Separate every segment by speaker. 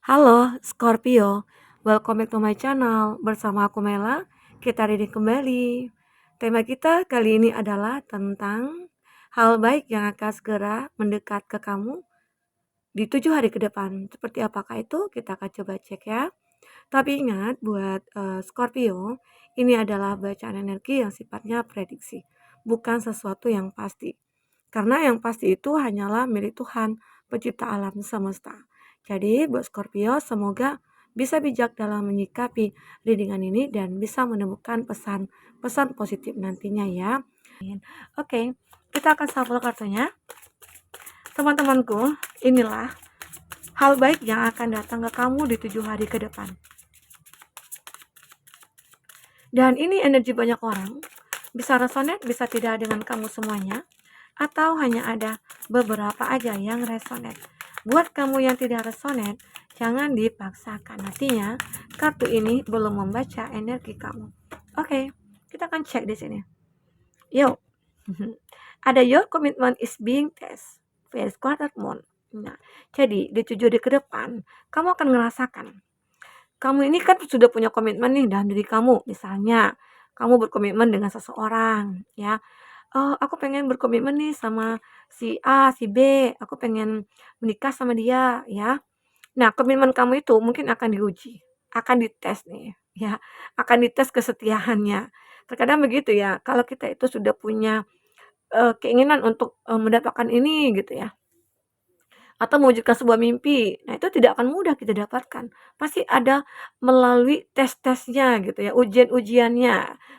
Speaker 1: Halo Scorpio, welcome back to my channel. Bersama aku Mela, kita reading kembali. Tema kita kali ini adalah tentang hal baik yang akan segera mendekat ke kamu di 7 hari ke depan. Seperti apakah itu? Kita akan coba cek ya. Tapi ingat buat Scorpio, ini adalah bacaan energi yang sifatnya prediksi, bukan sesuatu yang pasti. Karena yang pasti itu hanyalah milik Tuhan, pencipta alam semesta. Jadi buat Scorpio, semoga bisa bijak dalam menyikapi readingan ini dan bisa menemukan pesan-pesan positif nantinya ya. Oke, kita akan shuffle kartunya. Teman-temanku, inilah hal baik yang akan datang ke kamu di 7 hari ke depan. Dan ini energi banyak orang, bisa resonate, bisa tidak dengan kamu semuanya, atau hanya ada beberapa aja yang resonate. Buat kamu yang tidak resonate, jangan dipaksakan. Artinya, kartu ini belum membaca energi kamu. Oke, kita akan cek di sini. Yuk, ada your commitment is being tested. First quarter moon. Nah, jadi di 7 hari ke depan, kamu akan ngerasakan kamu ini kan sudah punya komitmen nih dalam diri kamu. Misalnya, kamu berkomitmen dengan seseorang, ya. Oh, aku pengen berkomitmen nih sama si A, si B, aku pengen menikah sama dia, ya. Nah, komitmen kamu itu mungkin akan diuji, akan dites nih, ya. Akan dites kesetiaannya. Terkadang begitu ya, kalau kita itu sudah punya keinginan untuk mendapatkan ini gitu ya, atau mewujudkan sebuah mimpi. Nah, itu tidak akan mudah kita dapatkan. Pasti ada melalui tes-tesnya gitu ya, ujian-ujiannya,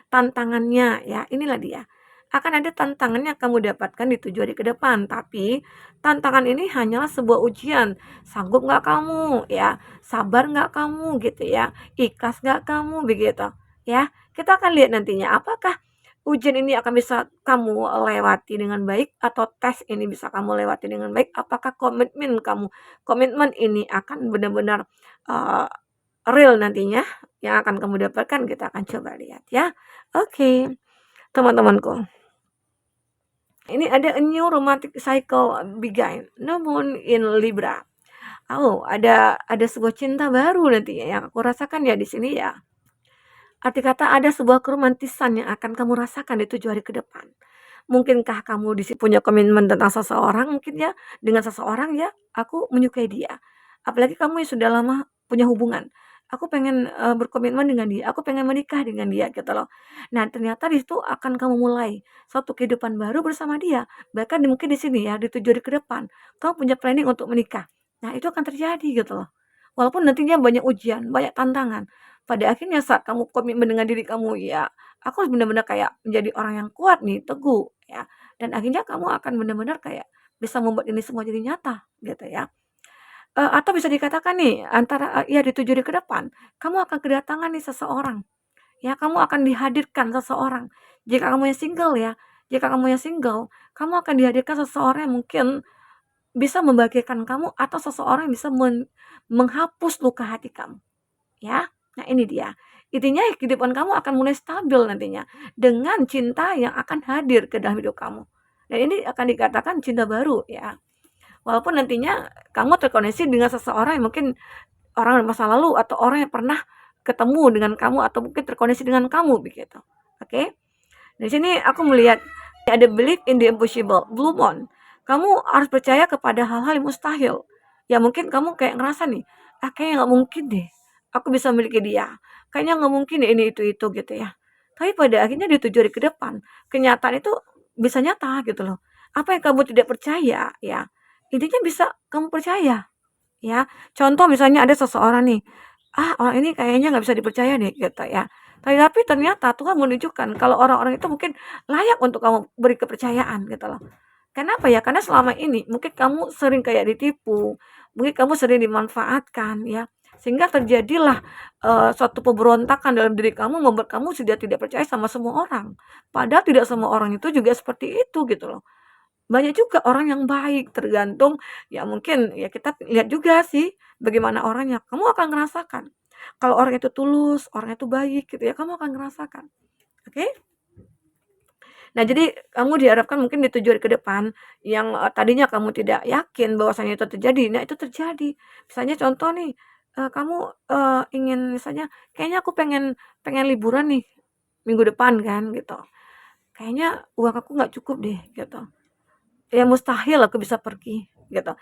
Speaker 1: tantangannya ya. Inilah dia. Akan ada tantangan yang kamu dapatkan di 7 hari ke depan, tapi tantangan ini hanyalah sebuah ujian. Sanggup nggak kamu ya? Sabar nggak kamu gitu ya? Ikhlas nggak kamu begitu ya? Kita akan lihat nantinya apakah ujian ini akan bisa kamu lewati dengan baik atau tes ini bisa kamu lewati dengan baik, apakah komitmen ini akan benar-benar, eee, real nantinya yang akan kamu dapatkan, kita akan coba lihat ya. Oke, teman-temanku, ini ada a new romantic cycle begin, new moon in Libra. Oh, ada sebuah cinta baru nantinya yang aku rasakan ya di sini ya. Arti kata ada sebuah keromantisan yang akan kamu rasakan di 7 hari ke depan. Mungkinkah kamu di punya komitmen tentang seseorang mungkin ya, dengan seseorang ya, aku menyukai dia. Apalagi kamu yang sudah lama punya hubungan. Aku pengen berkomitmen dengan dia, aku pengen menikah dengan dia gitu loh. Nah, ternyata di situ akan kamu mulai satu kehidupan baru bersama dia. Bahkan mungkin di sini ya, di 7 hari ke depan, kamu punya planning untuk menikah. Nah, itu akan terjadi gitu loh. Walaupun nantinya banyak ujian, banyak tantangan. Pada akhirnya saat kamu komitmen dengan diri kamu, ya aku harus benar-benar kayak menjadi orang yang kuat nih, teguh ya. Dan akhirnya kamu akan benar-benar kayak bisa membuat ini semua jadi nyata gitu ya. Atau bisa dikatakan nih antara ya di 7 hari ke depan, kamu akan kedatangan nih seseorang, ya kamu akan dihadirkan seseorang. Jika kamu yang single ya, jika kamu yang single, kamu akan dihadirkan seseorang yang mungkin bisa membahagiakan kamu atau seseorang yang bisa menghapus luka hati kamu. Ya, nah ini dia. Intinya kehidupan kamu akan mulai stabil nantinya dengan cinta yang akan hadir ke dalam hidup kamu. Dan ini akan dikatakan cinta baru ya. Walaupun nantinya kamu terkoneksi dengan seseorang yang mungkin orang masa lalu atau orang yang pernah ketemu dengan kamu atau mungkin terkoneksi dengan kamu begitu. Oke. Di sini aku melihat ada belief in the impossible, blue moon. Kamu harus percaya kepada hal-hal yang mustahil. Ya mungkin kamu kayak ngerasa nih, kayaknya nggak mungkin deh, aku bisa memiliki dia. Kayaknya nggak mungkin deh ini itu gitu ya. Tapi pada akhirnya di 7 hari ke depan, kenyataan itu bisa nyata gitu loh. Apa yang kamu tidak percaya ya, intinya bisa kamu percaya ya. Contoh misalnya ada seseorang nih, orang ini kayaknya nggak bisa dipercaya deh gitu ya. Tapi ternyata Tuhan menunjukkan kalau orang-orang itu mungkin layak untuk kamu beri kepercayaan gitu loh. Kenapa ya? Karena selama ini mungkin kamu sering kayak ditipu, mungkin kamu sering dimanfaatkan ya. Sehingga terjadilah suatu pemberontakan dalam diri kamu membuat kamu sudah tidak percaya sama semua orang. Padahal tidak semua orang itu juga seperti itu gitu loh. Banyak juga orang yang baik, tergantung ya mungkin ya kita lihat juga sih bagaimana orangnya. Kamu akan ngerasakan. Kalau orang itu tulus, orang itu baik gitu ya, kamu akan ngerasakan. Oke? Nah, jadi kamu diharapkan mungkin di 7 hari ke depan yang tadinya kamu tidak yakin bahwasanya itu terjadi, nah itu terjadi. Misalnya contoh nih, kamu, ingin misalnya, "Kayaknya aku pengen pengen liburan nih minggu depan," kan, gitu. "Kayaknya uang aku nggak cukup deh," gitu. "Ya mustahil aku bisa pergi," gitu.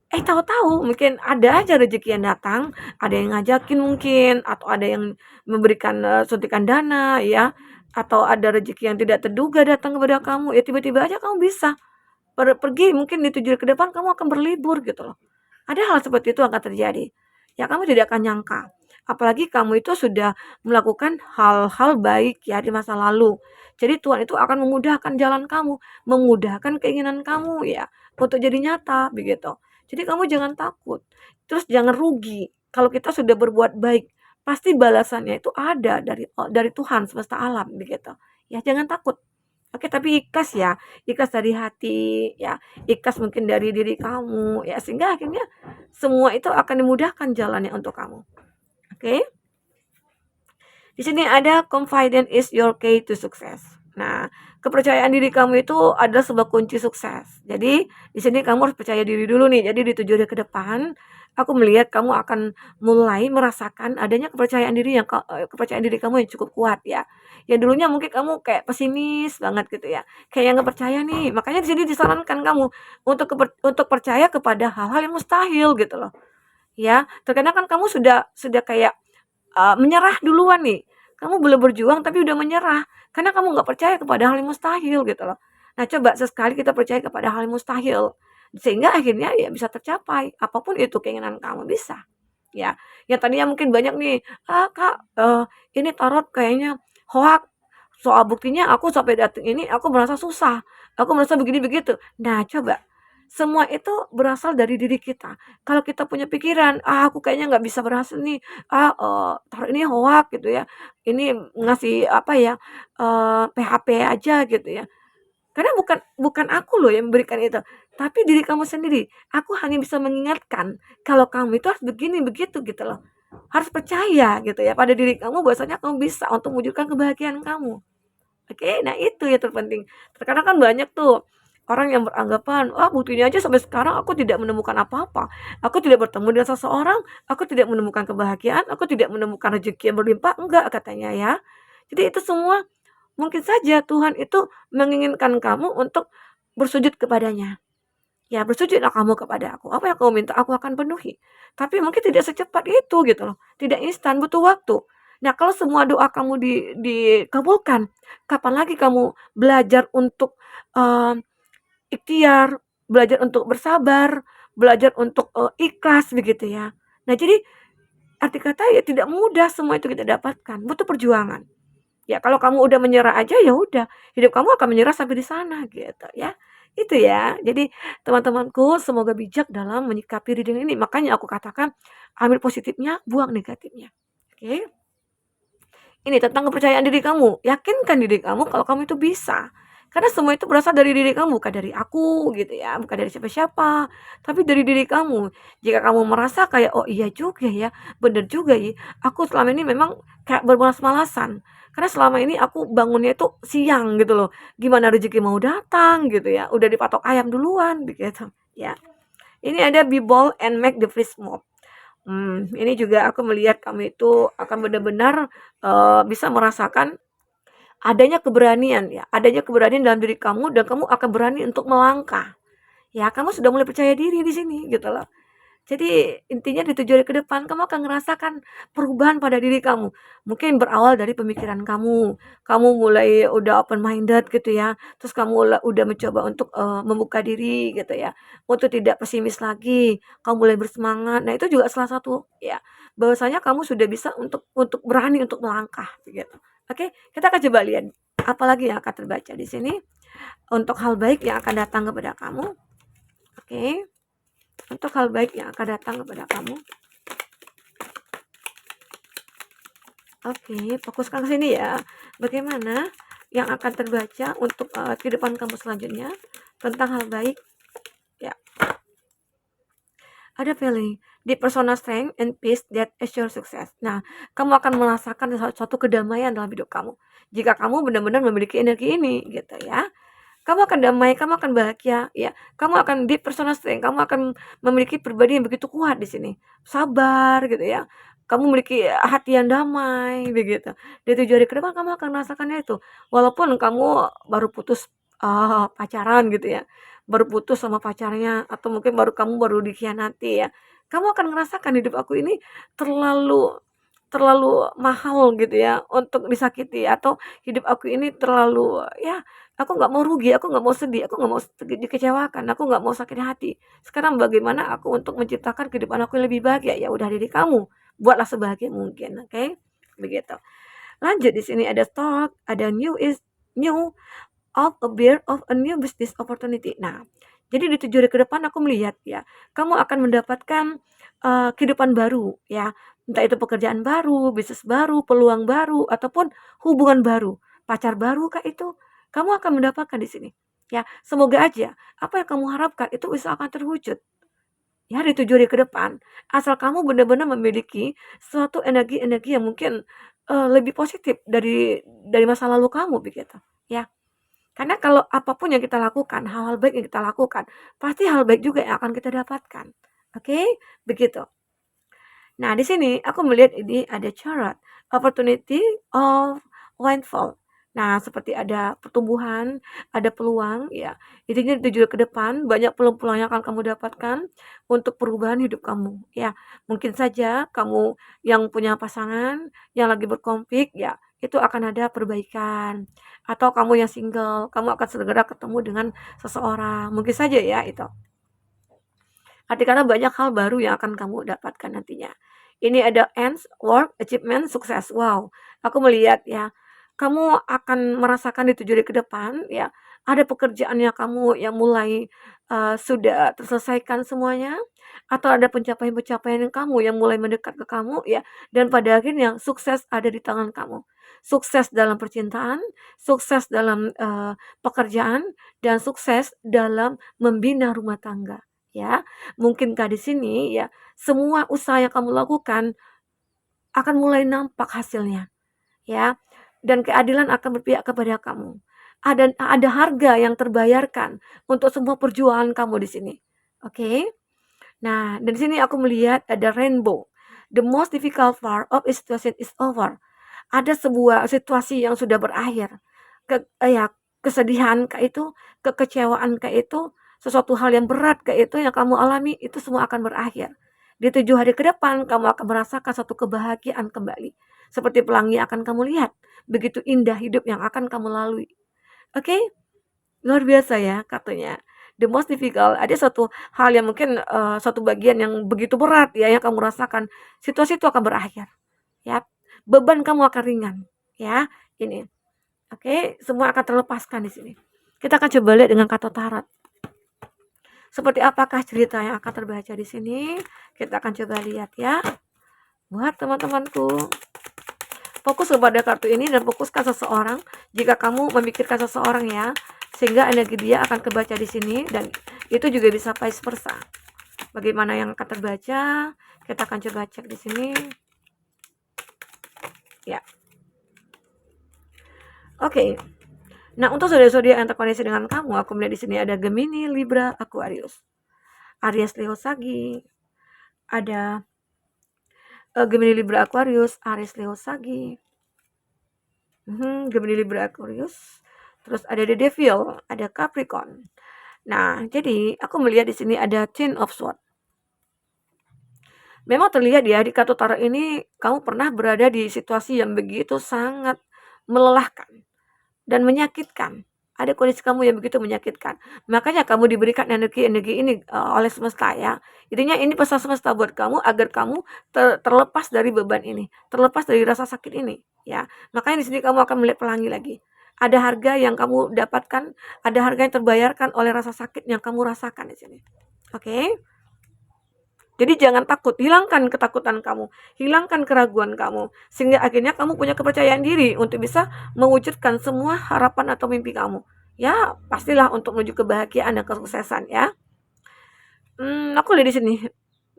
Speaker 1: Tahu-tahu mungkin ada aja rezeki yang datang, ada yang ngajakin mungkin, atau ada yang memberikan, suntikan dana ya, atau ada rezeki yang tidak terduga datang kepada kamu, ya tiba-tiba aja kamu bisa pergi mungkin di 7 hari ke depan kamu akan berlibur gitu loh. Ada hal seperti itu akan terjadi. Ya kamu tidak akan nyangka. Apalagi kamu itu sudah melakukan hal-hal baik ya di masa lalu. Jadi Tuhan itu akan memudahkan jalan kamu, memudahkan keinginan kamu ya untuk jadi nyata begitu. Jadi kamu jangan takut. Terus jangan rugi. Kalau kita sudah berbuat baik, pasti balasannya itu ada dari Tuhan semesta alam begitu. Ya jangan takut. Oke, tapi ikhlas ya, ikhlas dari hati ya, ikhlas mungkin dari diri kamu ya, sehingga akhirnya semua itu akan dimudahkan jalannya untuk kamu. Oke? Di sini ada confidence is your key to success. Nah, kepercayaan diri kamu itu adalah sebuah kunci sukses. Jadi, di sini kamu harus percaya diri dulu nih. Jadi di 7 hari ke depan, aku melihat kamu akan mulai merasakan adanya kepercayaan diri kamu yang cukup kuat ya. Yang dulunya mungkin kamu kayak pesimis banget gitu ya. Kayak yang nggak percaya nih. Makanya di sini disarankan kamu untuk percaya kepada hal-hal yang mustahil gitu loh. Ya, terkadang kan kamu sudah kayak menyerah duluan nih. Kamu belum berjuang tapi udah menyerah, karena kamu nggak percaya kepada hal yang mustahil gitu loh. Nah coba sesekali kita percaya kepada hal yang mustahil, sehingga akhirnya ya bisa tercapai, apapun itu keinginan kamu bisa. Ya, yang tadinya mungkin banyak nih, Kak, ini tarot kayaknya hoak, soal buktinya aku sampai detik ini aku merasa susah, aku merasa begini begitu. Nah coba, semua itu berasal dari diri kita. Kalau kita punya pikiran, aku kayaknya nggak bisa berhasil nih, tarot ini hoak gitu ya, ini ngasih apa ya, PHP aja gitu ya. Karena bukan aku loh yang memberikan itu, tapi diri kamu sendiri. Aku hanya bisa mengingatkan kalau kamu itu harus begini begitu gitu loh. Harus percaya gitu ya pada diri kamu bahwasanya kamu bisa untuk mewujudkan kebahagiaan kamu. Oke, nah itu yang terpenting. Terkadang kan banyak tuh orang yang beranggapan, "Wah, buktinya aja sampai sekarang aku tidak menemukan apa-apa. Aku tidak bertemu dengan seseorang, aku tidak menemukan kebahagiaan, aku tidak menemukan rezeki yang berlimpah." Enggak katanya ya. Jadi itu semua mungkin saja Tuhan itu menginginkan kamu untuk bersujud kepadanya. Ya bersujudlah kamu kepada aku. Apa yang kamu minta aku akan penuhi. Tapi mungkin tidak secepat itu gitu loh. Tidak instan, butuh waktu. Nah, kalau semua doa kamu dikabulkan, kapan lagi kamu belajar untuk ikhtiar, belajar untuk bersabar, belajar untuk ikhlas begitu ya. Nah, jadi arti kata ya tidak mudah semua itu kita dapatkan, butuh perjuangan. Ya kalau kamu udah menyerah aja, ya udah, hidup kamu akan menyerah sampai di sana gitu ya. Itu ya. Jadi teman-temanku semoga bijak dalam menyikapi reading ini. Makanya aku katakan ambil positifnya, buang negatifnya. Oke. Ini tentang kepercayaan diri kamu. Yakinkan diri kamu kalau kamu itu bisa. Karena semua itu berasal dari diri kamu, bukan dari aku gitu ya, bukan dari siapa-siapa, tapi dari diri kamu. Jika kamu merasa kayak, "Oh iya juga ya, bener juga ya, aku selama ini memang kayak bermalas-malasan. Karena selama ini aku bangunnya itu siang gitu loh. Gimana rezeki mau datang gitu ya, udah dipatok ayam duluan," begitu ya. Ini ada be bold and make the first move. Ini juga aku melihat kamu itu akan benar-benar, bisa merasakan adanya keberanian dalam diri kamu dan kamu akan berani untuk melangkah. Ya, kamu sudah mulai percaya diri di sini gitu loh. Jadi intinya di 7 hari ke depan kamu akan merasakan perubahan pada diri kamu. Mungkin berawal dari pemikiran kamu. Kamu mulai udah open minded gitu ya. Terus kamu udah mencoba untuk membuka diri gitu ya. Untuk tidak pesimis lagi. Kamu mulai bersemangat. Nah, itu juga salah satu ya bahwasanya kamu sudah bisa untuk berani untuk melangkah gitu. Oke, kita akan coba lihat apalagi yang akan terbaca di sini untuk hal baik yang akan datang kepada kamu. Oke. Untuk hal baik yang akan datang kepada kamu. Oke, fokuskan ke sini ya. Bagaimana yang akan terbaca untuk kehidupan kamu selanjutnya tentang hal baik? Ya, ada feeling di personal strength and peace that assure success. Nah, kamu akan merasakan suatu kedamaian dalam hidup kamu. Jika kamu benar-benar memiliki energi ini, gitu ya. kamu akan damai, kamu akan bahagia, ya. Kamu akan deep personal strength, kamu akan memiliki pribadi yang begitu kuat di sini. Sabar gitu ya. Kamu memiliki hati yang damai begitu. Di 7 hari ke depan kamu akan merasakannya itu. Walaupun kamu baru putus pacaran gitu ya. Baru putus sama pacarnya atau mungkin kamu baru dikhianati ya. Kamu akan merasakan hidup aku ini terlalu terlalu mahal gitu ya untuk disakiti, atau hidup aku ini terlalu ya, aku nggak mau rugi, aku nggak mau sedih, aku nggak mau dikecewakan, aku nggak mau sakit hati. Sekarang bagaimana aku untuk menciptakan kehidupan aku yang lebih bahagia? Ya udah diri kamu, buatlah sebahagia mungkin, oke? Begitu. Lanjut di sini ada stock, ada new of a birth of a new business opportunity. Nah, jadi di 7 hari ke depan aku melihat ya, kamu akan mendapatkan kehidupan baru ya. Entah itu pekerjaan baru, bisnis baru, peluang baru, ataupun hubungan baru, pacar baru kah itu, kamu akan mendapatkan di sini. Ya, semoga aja apa yang kamu harapkan itu bisa akan terwujud. Ya, di 7 hari ke depan, asal kamu benar-benar memiliki suatu energi-energi yang mungkin lebih positif dari masa lalu kamu begitu, ya. Karena kalau apapun yang kita lakukan, hal-hal baik yang kita lakukan, pasti hal baik juga yang akan kita dapatkan. Oke, begitu. Nah, di sini aku melihat ini ada chart opportunity of windfall. Nah, seperti ada pertumbuhan, ada peluang, ya. Intinya tujuh ke depan banyak peluang-peluang yang akan kamu dapatkan untuk perubahan hidup kamu, ya. Mungkin saja kamu yang punya pasangan, yang lagi berkonflik, ya, itu akan ada perbaikan. Atau kamu yang single, kamu akan segera ketemu dengan seseorang. Mungkin saja ya itu. Karena banyak hal baru yang akan kamu dapatkan nantinya. Ini ada ends, work, achievement, sukses. Wow, aku melihat ya, kamu akan merasakan di 7 hari ke depan ya, ada pekerjaan yang kamu yang mulai sudah terselesaikan semuanya, atau ada pencapaian-pencapaian yang kamu yang mulai mendekat ke kamu ya, dan pada akhirnya sukses ada di tangan kamu. Sukses dalam percintaan, sukses dalam pekerjaan, dan sukses dalam membina rumah tangga ya. Mungkinkah di sini ya, semua usaha yang kamu lakukan akan mulai nampak hasilnya, ya. Dan keadilan akan berpihak kepada kamu. Ada harga yang terbayarkan untuk semua perjuangan kamu di sini. Oke. Nah, dari sini aku melihat ada rainbow. The most difficult part of a situation is over. Ada sebuah situasi yang sudah berakhir. Ya, kesedihan kayak itu, kekecewaan kayak itu, sesuatu hal yang berat kayak itu yang kamu alami, itu semua akan berakhir. Di 7 hari ke depan, kamu akan merasakan satu kebahagiaan kembali. Seperti pelangi akan kamu lihat. Begitu indah hidup yang akan kamu lalui. Oke? Luar biasa ya katanya. The most difficult, ada satu hal yang mungkin, satu bagian yang begitu berat ya yang kamu rasakan, situasi itu akan berakhir, ya. Beban kamu akan ringan, ya, ini. Oke, semua akan terlepaskan di sini. Kita akan coba lihat dengan kata tarot. Seperti apakah cerita yang akan terbaca di sini? Kita akan coba lihat ya. Buat teman-temanku, fokus kepada kartu ini dan fokuskan seseorang. Jika kamu memikirkan seseorang ya, sehingga energi dia akan kebaca di sini, dan itu juga bisa vice versa. Bagaimana yang akan terbaca? Kita akan coba cek di sini. Ya. Oke. Nah, untuk zodiak-zodiak yang terkoneksi dengan kamu, aku melihat di sini ada Gemini, Libra, Aquarius, Aries, Leo, Sagi. Ada Gemini, Libra, Aquarius, Aries, Leo, Sagi. Gemini, Libra, Aquarius. Terus ada The Devil, ada Capricorn. Nah, jadi aku melihat di sini ada Ten of Swords. Memang terlihat ya di kartu tarot ini kamu pernah berada di situasi yang begitu sangat melelahkan dan menyakitkan. Ada kondisi kamu yang begitu menyakitkan. Makanya kamu diberikan energi-energi ini oleh semesta ya. Intinya ini pesan semesta buat kamu agar kamu terlepas dari beban ini, terlepas dari rasa sakit ini ya. Makanya di sini kamu akan melihat pelangi lagi. Ada harga yang kamu dapatkan, ada harga yang terbayarkan oleh rasa sakit yang kamu rasakan di sini. Oke? Jadi jangan takut, hilangkan ketakutan kamu, hilangkan keraguan kamu, sehingga akhirnya kamu punya kepercayaan diri untuk bisa mewujudkan semua harapan atau mimpi kamu. Ya, pastilah untuk menuju kebahagiaan dan kesuksesan ya. Aku lihat di sini,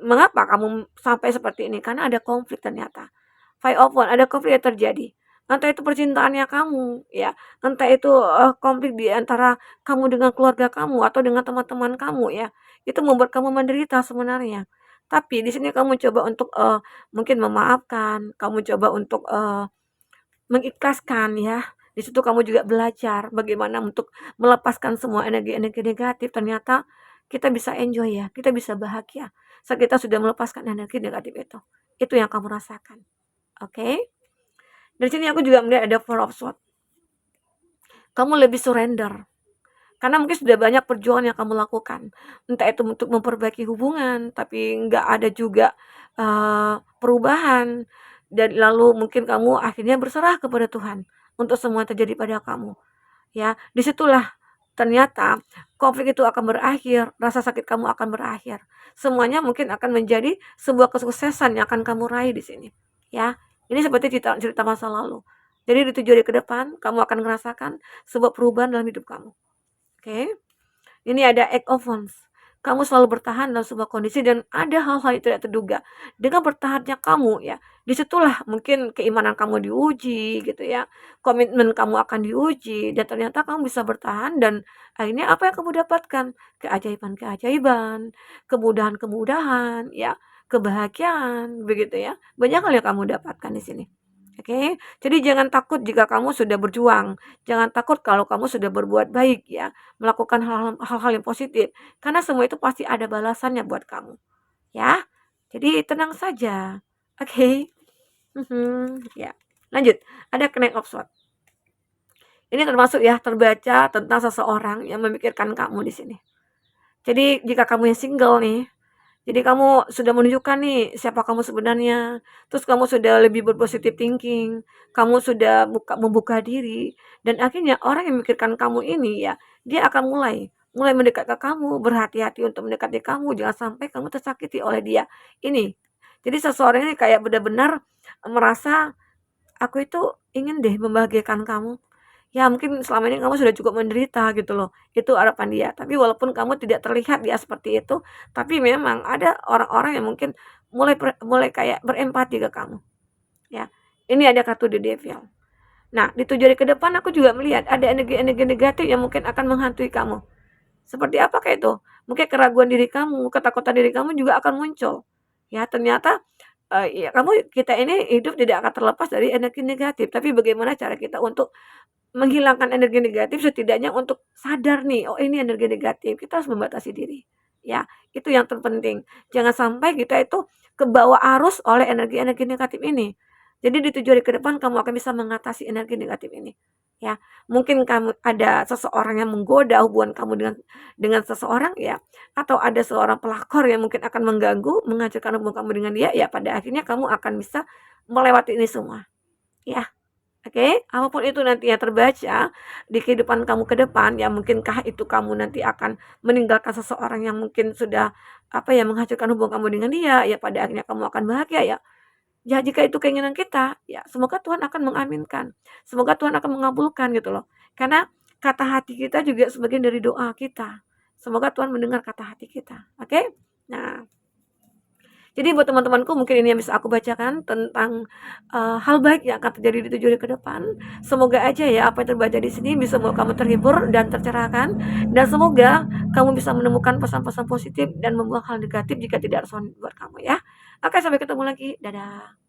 Speaker 1: mengapa kamu sampai seperti ini? Karena ada konflik ternyata. Five of Wands, ada konflik yang terjadi. entah itu percintaannya kamu, ya, entah itu, konflik di antara kamu dengan keluarga kamu atau dengan teman-teman kamu ya, itu membuat kamu menderita sebenarnya. Tapi di sini kamu coba untuk, mungkin memaafkan, kamu coba untuk, mengikhlaskan ya. Di situ kamu juga belajar bagaimana untuk melepaskan semua energi-energi negatif. Ternyata kita bisa enjoy ya, kita bisa bahagia saat kita sudah melepaskan energi negatif itu. Itu yang kamu rasakan. Oke? Dari sini aku juga melihat ada Four of Swords. Kamu lebih surrender. Karena mungkin sudah banyak perjuangan yang kamu lakukan. Entah itu untuk memperbaiki hubungan, tapi nggak ada juga perubahan. Dan lalu mungkin kamu akhirnya berserah kepada Tuhan untuk semua yang terjadi pada kamu. Ya, disitulah ternyata konflik itu akan berakhir, rasa sakit kamu akan berakhir. Semuanya mungkin akan menjadi sebuah kesuksesan yang akan kamu raih di sini. Ya, ini seperti cerita masa lalu. Jadi di 7 hari ke depan, kamu akan merasakan sebuah perubahan dalam hidup kamu. Oke. Ini ada Eight of Wands. Kamu selalu bertahan dalam sebuah kondisi dan ada hal-hal yang tidak terduga. Dengan bertahannya kamu ya, disitulah mungkin keimanan kamu diuji gitu ya. Komitmen kamu akan diuji dan ternyata kamu bisa bertahan dan akhirnya apa yang kamu dapatkan? Keajaiban-keajaiban, kemudahan-kemudahan ya, kebahagiaan begitu ya. Banyak hal yang kamu dapatkan di sini. Oke, jadi jangan takut jika kamu sudah berjuang. Jangan takut kalau kamu sudah berbuat baik ya, melakukan hal-hal yang positif. Karena semua itu pasti ada balasannya buat kamu. Ya, jadi tenang saja. Oke, ya. Lanjut, ada Knight of Swords. Ini termasuk ya terbaca tentang seseorang yang memikirkan kamu di sini. Jadi jika kamu yang single nih, jadi kamu sudah menunjukkan nih siapa kamu sebenarnya, terus kamu sudah lebih berpositif thinking, kamu sudah membuka diri, dan akhirnya orang yang memikirkan kamu ini ya, dia akan mulai mendekat ke kamu, berhati-hati untuk mendekati kamu, jangan sampai kamu tersakiti oleh dia. Ini, jadi seseorang ini kayak benar-benar merasa, aku itu ingin deh membahagiakan kamu. Ya mungkin selama ini kamu sudah cukup menderita gitu loh, itu harapan dia. Tapi walaupun kamu tidak terlihat dia seperti itu, tapi memang ada orang-orang yang mungkin mulai kayak berempati ke kamu, ya. Ini ada kartu The Devil. Nah, di 7 hari ke depan aku juga melihat ada energi-energi negatif yang mungkin akan menghantui kamu. Seperti apa kayak itu? Mungkin keraguan diri kamu, ketakutan diri kamu juga akan muncul. Ya, ternyata ya kita ini hidup tidak akan terlepas dari energi negatif, tapi bagaimana cara kita untuk menghilangkan energi negatif setidaknya untuk sadar nih, oh ini energi negatif, kita harus membatasi diri. Ya, itu yang terpenting. Jangan sampai kita itu kebawa arus oleh energi-energi negatif ini. Jadi di 7 hari ke depan kamu akan bisa mengatasi energi negatif ini. Ya, mungkin kamu ada seseorang yang menggoda hubungan kamu dengan seseorang ya, atau ada seorang pelakor yang mungkin akan mengganggu, menghancurkan hubungan kamu dengan dia, ya pada akhirnya kamu akan bisa melewati ini semua. Ya. Oke, apapun itu nanti yang terbaca di kehidupan kamu ke depan, ya mungkinkah itu kamu nanti akan meninggalkan seseorang yang mungkin sudah menghancurkan hubungan kamu dengan dia, ya pada akhirnya kamu akan bahagia ya. Ya jika itu keinginan kita, ya semoga Tuhan akan mengaminkan. Semoga Tuhan akan mengabulkan gitu loh. Karena kata hati kita juga sebagian dari doa kita. Semoga Tuhan mendengar kata hati kita. Oke? Nah, jadi buat teman-temanku mungkin ini yang bisa aku bacakan tentang, hal baik yang akan terjadi di 7 hari ke depan. Semoga aja ya apa yang terbaca di sini bisa membuat kamu terhibur dan tercerahkan, dan semoga kamu bisa menemukan pesan-pesan positif dan membuang hal negatif jika tidak reson buat kamu ya. Oke, sampai ketemu lagi. Dadah.